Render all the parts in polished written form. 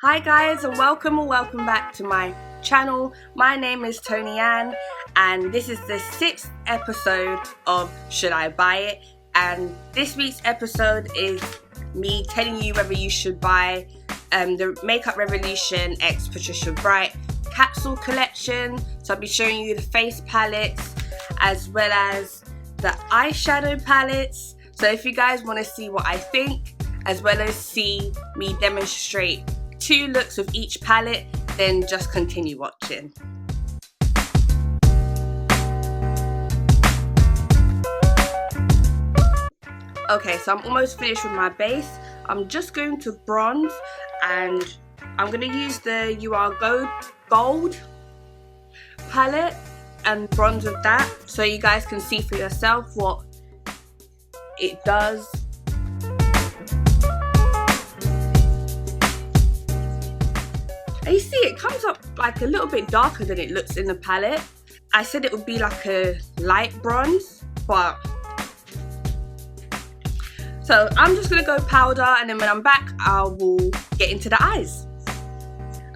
Hi guys, and welcome back to my channel. My name is Toni-Anne and this is the 6th episode of Should I Buy It? And this week's episode is me telling you whether you should buy the Makeup Revolution x Patricia Bright Capsule Collection. So I'll be showing you the face palettes as well as the eyeshadow palettes. So if you guys want to see what I think as well as see me demonstrate 2 looks of each palette, then just continue watching. Okay, so I'm almost finished with my base. I'm just going to bronze and I'm going to use the You Are Gold palette and bronze with that so you guys can see for yourself what it does. And you see it comes up like a little bit darker than it looks in the palette. I said it would be like a light bronze, but so I'm just gonna go powder and then when I'm back I will get into the eyes.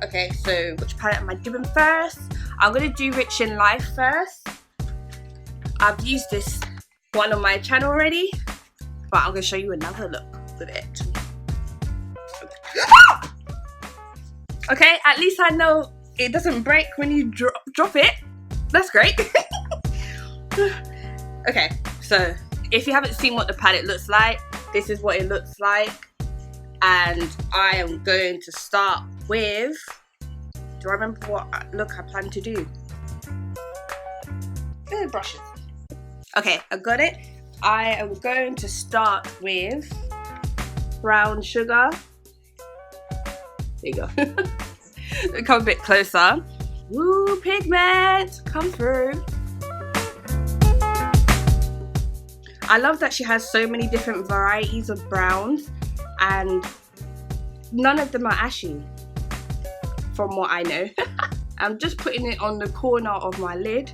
Okay, so which palette am I doing first? I'm gonna do Rich in Life first. I've used this one on my channel already, but I'm gonna show you another look with it. Okay, at least I know it doesn't break when you drop it. That's great. Okay, so if you haven't seen what the palette looks like, this is what it looks like. And I am going to start with, do I remember what look I plan to do? Brushes. Okay, I got it. I am going to start with brown sugar. There you go. Come a bit closer. Woo, pigment, come through. I love that she has so many different varieties of browns and none of them are ashy from what I know. I'm just putting it on the corner of my lid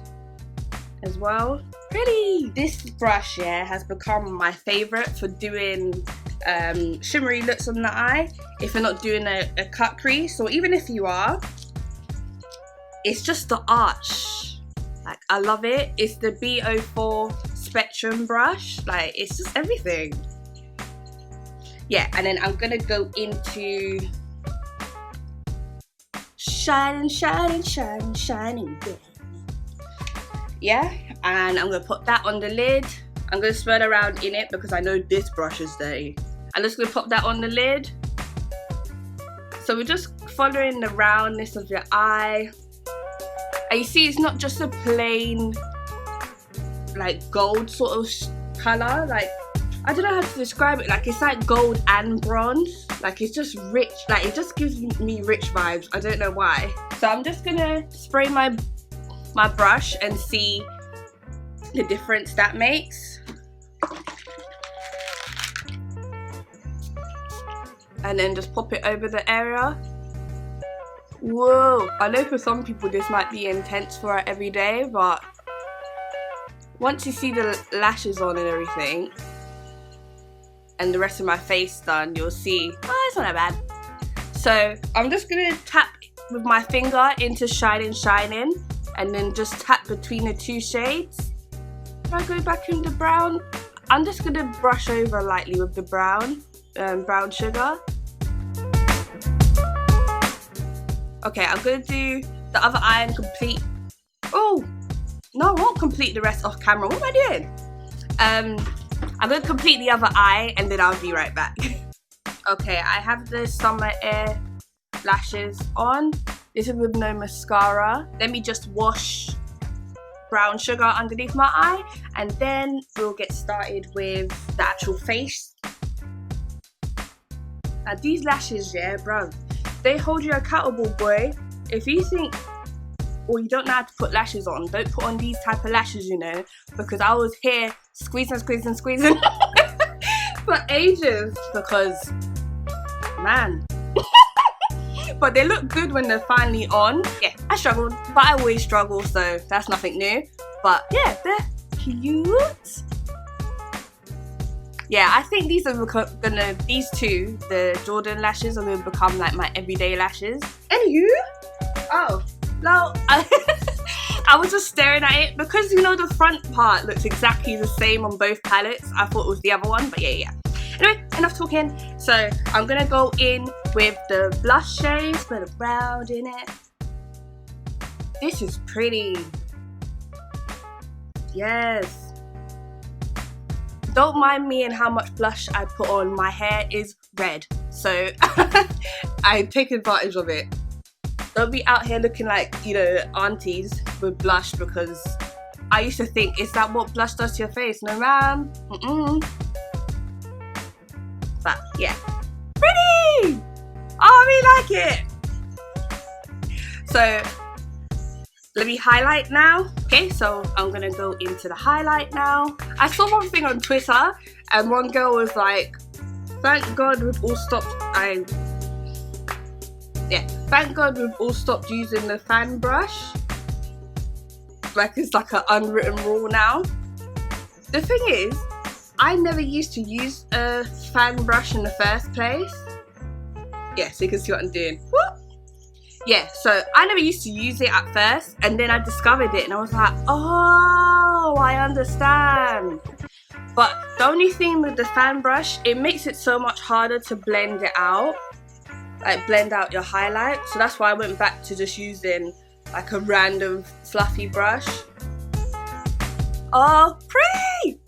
as well. Pretty! This brush, yeah, has become my favourite for doing shimmery looks on the eye if you're not doing a cut crease, or even if you are, it's just the arch. Like, I love it. It's the B04 Spectrum brush. Like, it's just everything. Yeah, and then I'm gonna go into shining. Yeah, and I'm gonna put that on the lid. I'm gonna swirl around in it because I know this brush is dirty. I'm just gonna pop that on the lid. So we're just following the roundness of your eye. And you see it's not just a plain like gold sort of colour. Like, I don't know how to describe it. Like, it's like gold and bronze. Like, it's just rich. Like, it just gives me rich vibes. I don't know why. So I'm just gonna spray my brush and see the difference that makes. And then just pop it over the area. Whoa, I know for some people this might be intense for every day, but once you see the lashes on and everything and the rest of my face done, you'll see, oh, it's not that bad. So I'm just gonna tap with my finger into shining and then just tap between the 2 shades. If I go back into brown, I'm just gonna brush over lightly with the brown sugar. Okay, I'm gonna do the other eye and complete. Oh no, I won't complete the rest off camera. What am I doing? I'm gonna complete the other eye and then I'll be right back. Okay, I have the Summer Air lashes on. This is with no mascara. Let me just wash brown sugar underneath my eye and then we'll get started with the actual face. Now these lashes, yeah, bro, they hold you accountable, boy. If you think, or you don't know how to put lashes on, don't put on these type of lashes, you know, because I was here squeezing for ages because, man. But they look good when they're finally on. Yeah, I struggled, but I always struggle, so that's nothing new. But yeah, they're cute. Yeah, I think these are these two, the Jordan lashes, are gonna become like my everyday lashes. Anywho, oh no, I was just staring at it because you know the front part looks exactly the same on both palettes. I thought it was the other one, but yeah. Anyway, enough talking. So I'm gonna go in with the blush shades, put a brown in it. This is pretty. Yes. Don't mind me and how much blush I put on. My hair is red, so I take advantage of it. Don't be out here looking like, you know, aunties with blush, because I used to think, is that what blush does to your face? No ma'am. But yeah, pretty. Oh, I really like it. So let me highlight now. Okay, so I'm gonna go into the highlight now. I saw one thing on Twitter and one girl was like, thank God we've all stopped thank God we've all stopped using the fan brush. Like it's like an unwritten rule now. The thing is, I never used to use a fan brush in the first place. Yeah, so you can see what I'm doing. Whoop. Yeah, so I never used to use it at first, and then I discovered it and I was like, oh, I understand. But the only thing with the fan brush, it makes it so much harder to blend it out, like blend out your highlight. So that's why I went back to just using like a random fluffy brush. Oh, pretty!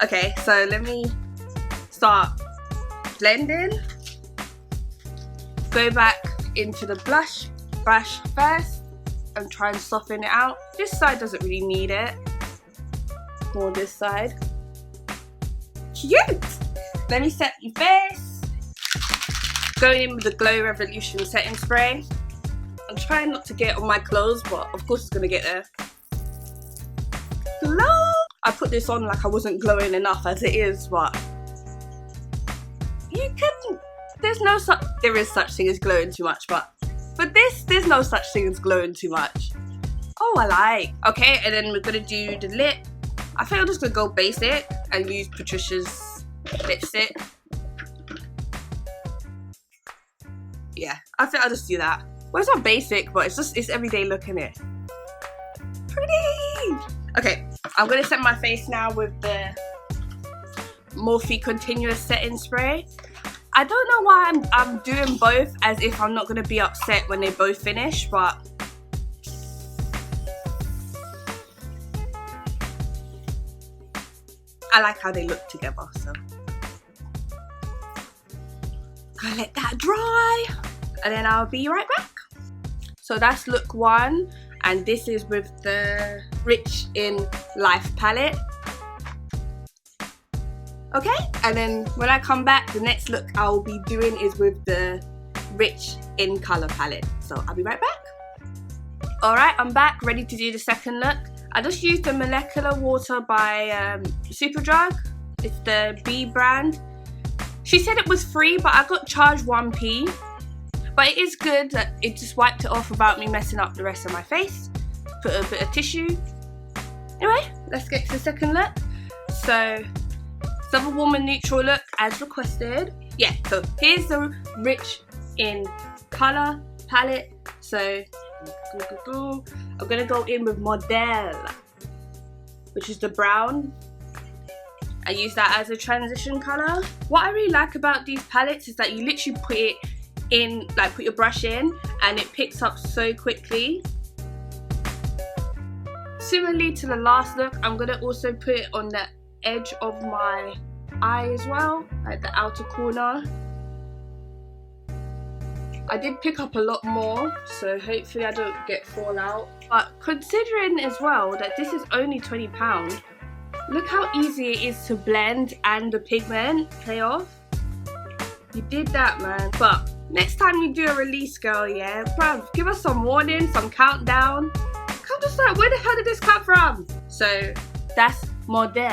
Okay, so let me start blending. Go back into the blush brush first and try and soften it out. This side doesn't really need it. More this side. Cute! Let me set your face. Going in with the Glow Revolution setting spray. I'm trying not to get on my clothes, but of course it's gonna get there. Glow! I put this on like I wasn't glowing enough as it is, but you can. There is such thing as glowing too much, but for this, there's no such thing as glowing too much. Oh, I like. Okay, and then we're gonna do the lip. I think I'm just gonna go basic and use Patricia's lipstick. Yeah, I think I'll just do that. Well, it's not basic, but it's everyday look, innit? Pretty! Okay, I'm gonna set my face now with the Morphe Continuous Setting Spray. I don't know why I'm doing both, as if I'm not gonna be upset when they both finish, but I like how they look together, so I'll let that dry and then I'll be right back. So that's look one, and this is with the Rich in Life palette. Okay, and then when I come back, the next look I'll be doing is with the Rich in Color palette. So I'll be right back. Alright, I'm back, ready to do the second look. I just used the Molecular Water by Superdrug. It's the B brand. She said it was free, but I got charged 1p. But it is good that it just wiped it off without me messing up the rest of my face. Put a bit of tissue. Anyway, let's get to the second look. So, it's a warm and neutral look as requested. Yeah, so here's the Rich in Color palette. So, I'm gonna go in with Model, which is the brown. I use that as a transition color. What I really like about these palettes is that you literally put it in, like put your brush in, and it picks up so quickly. Similarly to the last look, I'm gonna also put it on the edge of my eye as well, like the outer corner. I did pick up a lot more, so hopefully I don't get fallout. But considering as well that this is only £20, look how easy it is to blend and the pigment pay off. You did that, man. But next time you do a release, girl, yeah, bruv, give us some warning, some countdown. I'm just like, where the hell did this come from? So that's Model.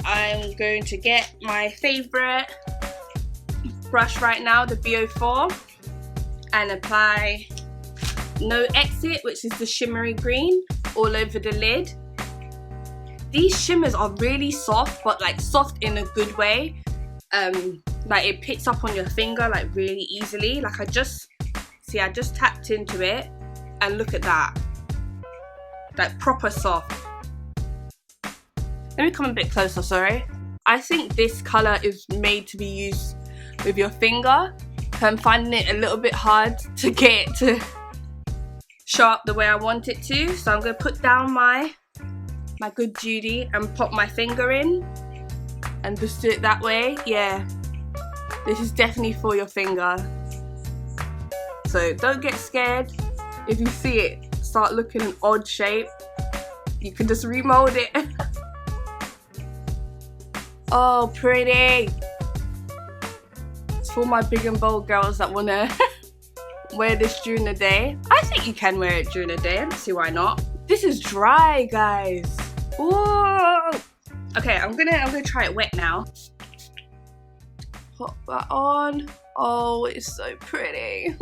I'm going to get my favorite brush right now, the BO4, and apply No Exit, which is the shimmery green, all over the lid. these shimmers are really soft, but like soft in a good way. Like it picks up on your finger like really easily. Like I just tapped into it and look at that, like proper soft. Let me come a bit closer, sorry. I think this color is made to be used with your finger. I'm finding it a little bit hard to get it to show up the way I want it to. So I'm gonna put down my good Judy and pop my finger in and just do it that way. Yeah, this is definitely for your finger. So don't get scared. If you see it start looking an odd shape, you can just remold it. Oh, pretty. It's for my big and bold girls that wanna wear this during the day. I think you can wear it during the day. I don't see why not. This is dry, guys. Whoa. Okay, I'm gonna try it wet now. Pop that on. Oh, it's so pretty.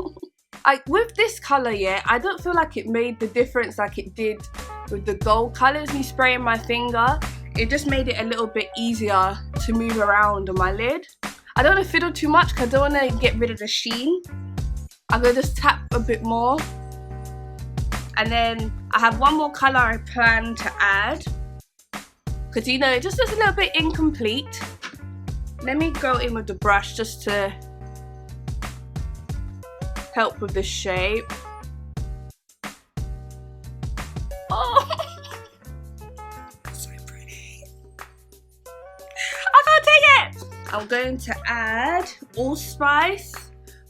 With this color, yeah, I don't feel like it made the difference like it did with the gold colors. Me spraying my finger, it just made it a little bit easier to move around on my lid. I don't want to fiddle too much because I don't want to get rid of the sheen. I'm gonna just tap a bit more, and then I have one more color I plan to add because you know it just looks a little bit incomplete. Let me go in with the brush just to help with the shape. Oh, so pretty. I can't take it. I'm going to add allspice,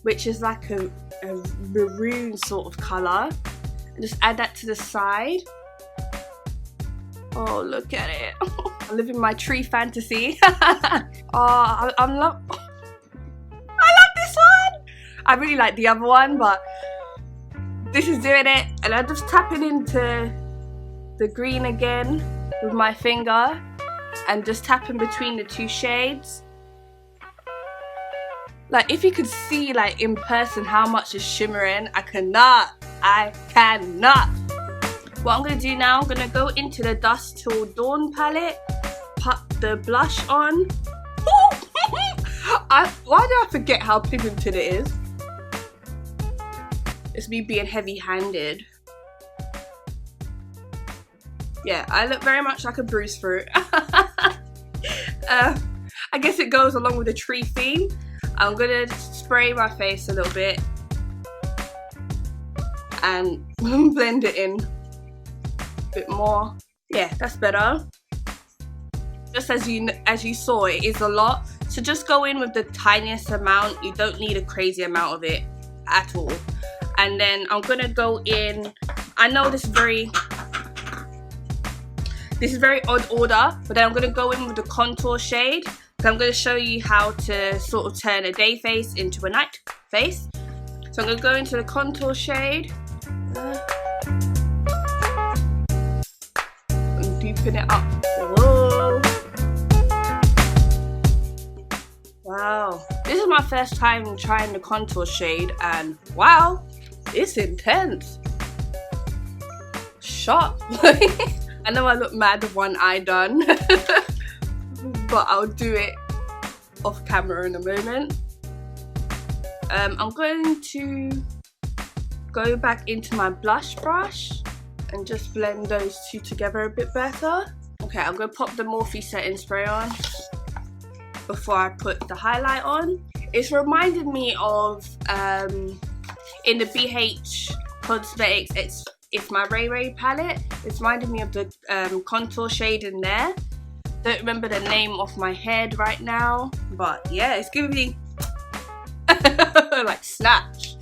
which is like a maroon sort of color, and just add that to the side. Oh, look at it. I'm living my tree fantasy. Oh, I love this one. I really like the other one, but this is doing it. And I'm just tapping into the green again with my finger and just tapping between the two shades. Like if you could see like in person how much is shimmering, I cannot. What I'm gonna do now, I'm gonna go into the Dusk Till Dawn palette, put the blush on. Why do I forget how pigmented it is? It's me being heavy-handed. Yeah, I look very much like a bruised fruit. I guess it goes along with the tree theme. I'm gonna spray my face a little bit and blend it in a bit more. Yeah, that's better. Just as you saw, it is a lot, so just go in with the tiniest amount. You don't need a crazy amount of it at all. And then I'm gonna go in, I know this is very odd order, but then I'm gonna go in with the contour shade. So I'm gonna show you how to sort of turn a day face into a night face. So I'm gonna go into the contour shade. And deepen it up. Whoa. Wow. This is my first time trying the contour shade, and wow, it's intense. Sharp. I know I look mad with one eye done, but I'll do it off camera in a moment. I'm going to go back into my blush brush and just blend those two together a bit better. Okay, I'm going to pop the Morphe setting spray on before I put the highlight on. It's reminded me of in the BH Cosmetics It's My Ray Ray palette. It's reminded me of the contour shade in there. Don't remember the name off my head right now, but yeah, it's giving me like snatch.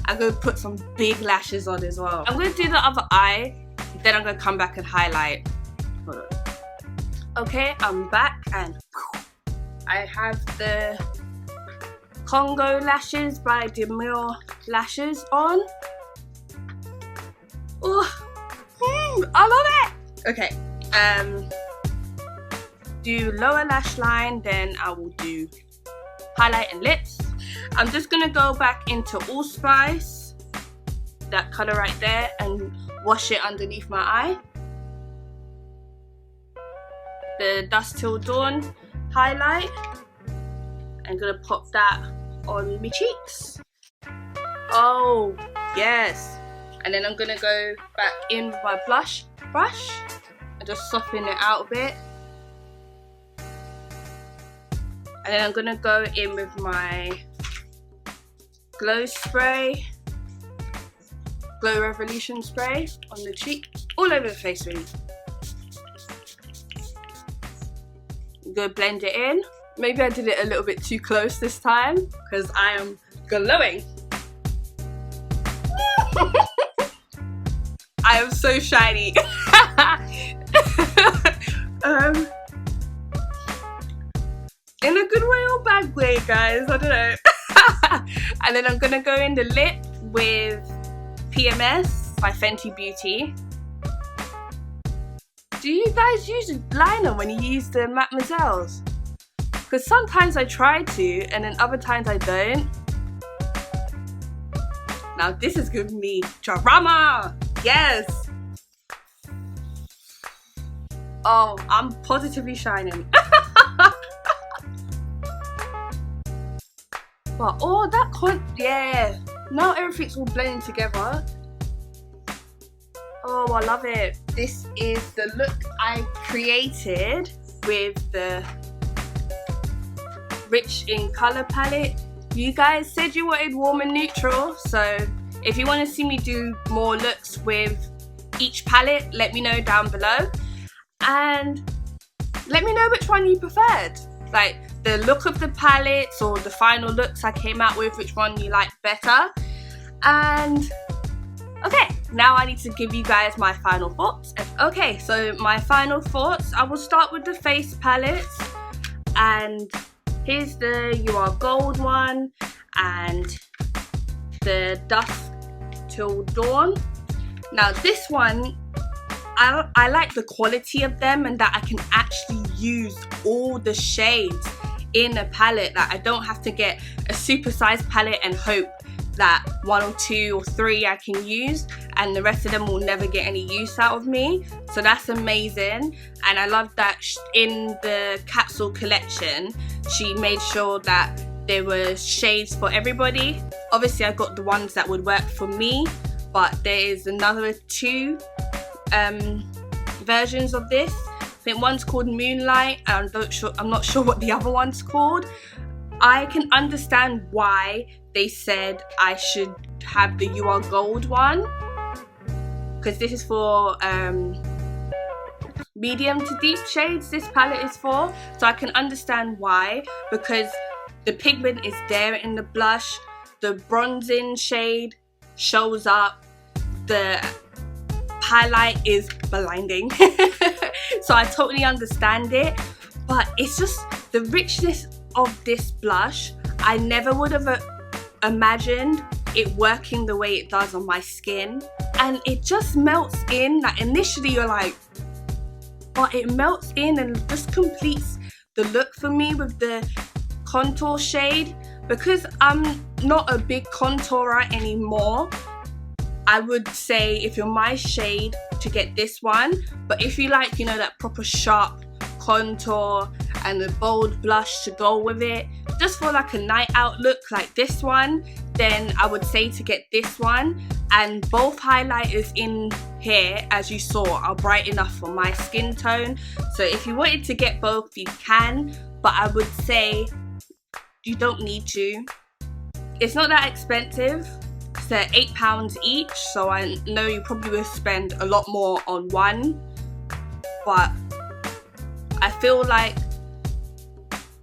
I'm gonna put some big lashes on as well. I'm gonna do the other eye, then I'm gonna come back and highlight. Hold on. Okay, I'm back and I have the Congo lashes by Demure Lashes on. Oh, I love it. Okay, do lower lash line, then I will do highlight and lips. I'm just gonna go back into Allspice, that color right there, and wash it underneath my eye. the Dusk Till Dawn highlight. I'm gonna pop that on my cheeks. Oh yes. And then I'm gonna go back in with my blush brush and just soften it out a bit. And then I'm gonna go in with my glow spray, Glow Revolution spray on the cheek, all over the face really. I'm gonna blend it in. Maybe I did it a little bit too close this time because I am glowing. I am so shiny. In a good way or bad way, guys, I don't know. And then I'm gonna go in the lip with PMS by Fenty Beauty. Do you guys use liner when you use the Mademoiselles? Because sometimes I try to and then other times I don't. Now this is giving me drama. Yes. Oh, I'm positively shining. But oh, yeah. Now everything's all blending together. Oh, I love it. This is the look I created with the Rich in Colour palette. You guys said you wanted warm and neutral, so if you want to see me do more looks with each palette, let me know down below. And let me know which one you preferred. Like the look of the palettes or the final looks I came out with, which one you like better. And okay, now I need to give you guys my final thoughts. Okay, so my final thoughts, I will start with the face palettes. And here's the You Are Gold one and the Dusk Till Dawn. Now this one, I like the quality of them and that I can actually use all the shades in a palette. That I don't have to get a supersized palette and hope that 1 or 2 or 3 I can use and the rest of them will never get any use out of me. So that's amazing. And I love that in the capsule collection she made sure that there were shades for everybody. Obviously I got the ones that would work for me, but there is another 2 versions of this. I think one's called Moonlight and I'm not sure what the other one's called. I can understand why they said I should have the You Are Gold one, because this is for medium to deep shades this palette is for, so I can understand why, because the pigment is there in the blush, the bronzing shade shows up, the highlight is blinding. So I totally understand it, but it's just the richness of this blush. I never would have imagined it working the way it does on my skin, and it just melts in. Like initially you're like, but it melts in and just completes the look for me with the contour shade. Because I'm not a big contourer anymore, I would say if you're my shade to get this one, but if you like, you know, that proper sharp contour and the bold blush to go with it, just for like a night out look like this one, then I would say to get this one. And both highlighters in here, as you saw, are bright enough for my skin tone, so if you wanted to get both you can, but I would say you don't need to. It's not that expensive. They're £8 each, so I know you probably will spend a lot more on one, but I feel like,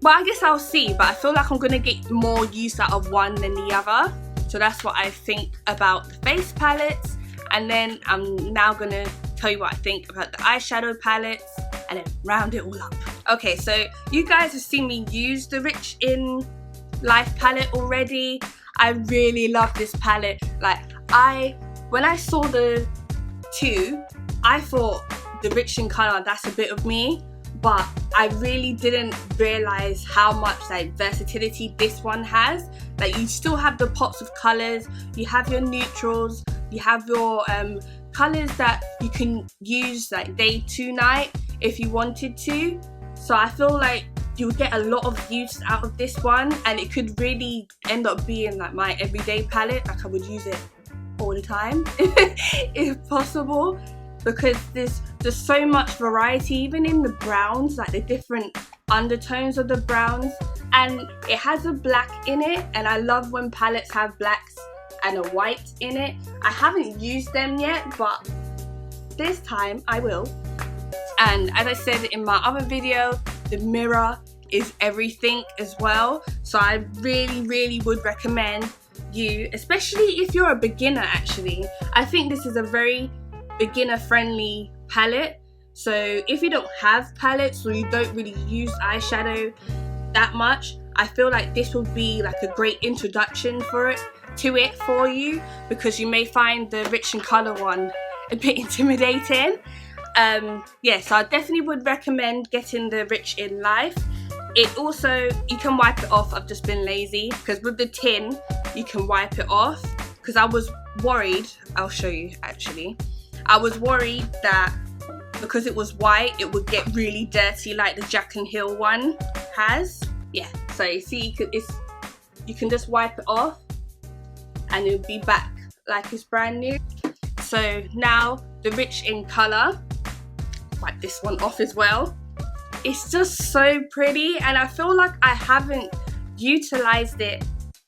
well, I guess I'll see, but I feel like I'm gonna get more use out of one than the other. So that's what I think about the face palettes, and then I'm now gonna tell you what I think about the eyeshadow palettes and then round it all up. Okay, so you guys have seen me use the Rich in Life palette already. I really love this palette. Like when I saw the 2, I thought the Rich in Colour, that's a bit of me, but I really didn't realize how much like versatility this one has. Like you still have the pops of colors, you have your neutrals, you have your colors that you can use like day to night. if you wanted to. So I feel like you'll get a lot of use out of this one, and it could really end up being like my everyday palette. Like I would use it all the time if possible, because there's so much variety, even in the browns, like the different undertones of the browns. And it has a black in it, and I love when palettes have blacks and a white in it. I haven't used them yet, but this time I will. And as I said in my other video, the mirror is everything as well. So I really would recommend you, especially if you're a beginner. Actually, I think this is a very beginner friendly palette. So if you don't have palettes or you don't really use eyeshadow that much, I feel like this will be like a great introduction to it for you, because you may find the rich in color one a bit intimidating. So I definitely would recommend getting the Rich in Life. It also, you can wipe it off. I've just been lazy, because with the tin you can wipe it off, because I was worried, I'll show you actually, I was worried that because it was white it would get really dirty like the Jack and Hill one has. Yeah, so you see you can just wipe it off and it'll be back like it's brand new. So now the Rich in Color, wipe this one off as well. It's just so pretty, and I feel like I haven't utilized it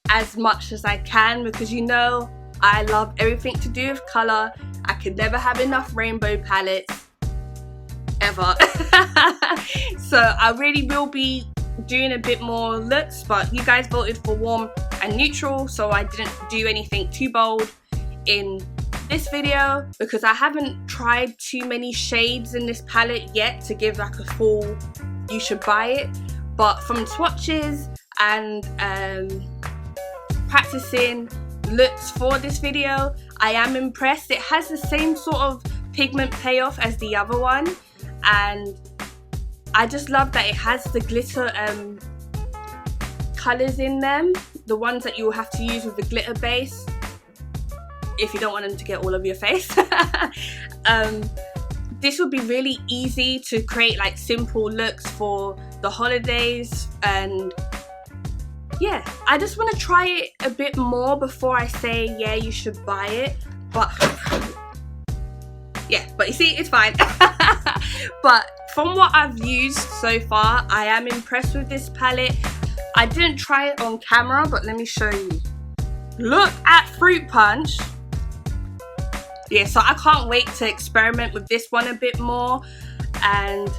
as much as I can, because you know I love everything to do with color. I could never have enough rainbow palettes ever. So I really will be doing a bit more looks, but you guys voted for warm and neutral, so I didn't do anything too bold in this video, because I haven't tried too many shades in this palette yet to give like a full you should buy it. But from swatches and practicing looks for this video, I am impressed. It has the same sort of pigment payoff as the other one, and I just love that it has the glitter colours in them, the ones that you will have to use with the glitter base if you don't want them to get all over your face. This would be really easy to create like simple looks for the holidays. And yeah, I just want to try it a bit more before I say yeah you should buy it. But yeah, but you see, it's fine. But from what I've used so far, I am impressed with this palette. I didn't try it on camera, but let me show you. Look at Fruit Punch. Yeah, so I can't wait to experiment with this one a bit more. And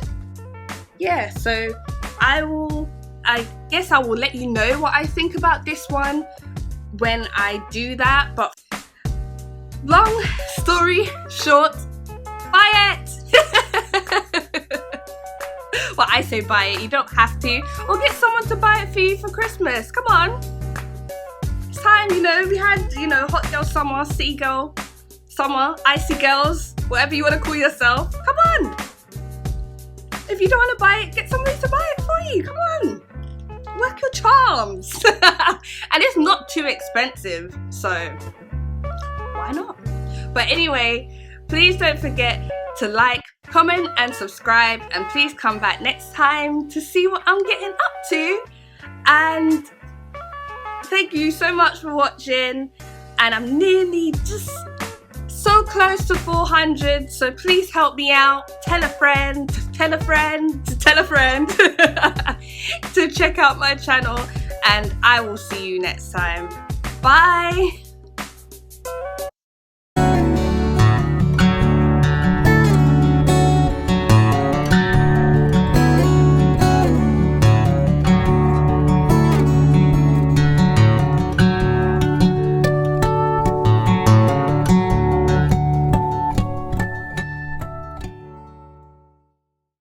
yeah, so I guess I will let you know what I think about this one when I do that. But long story short, buy it. Well, I say buy it, you don't have to, or get someone to buy it for you for Christmas. Come on, it's time. You know, we had, you know, hot girl summer, city girl summer, icy girls, whatever you want to call yourself. Come on, if you don't want to buy it, get somebody to buy it for you. Come on, work your charms. And it's not too expensive, so why not? But anyway, please don't forget to like, comment and subscribe, and please come back next time to see what I'm getting up to. And thank you so much for watching, and I'm nearly just so close to 400, so please help me out. Tell a friend, tell a friend, tell a friend to check out my channel, and I will see you next time. Bye.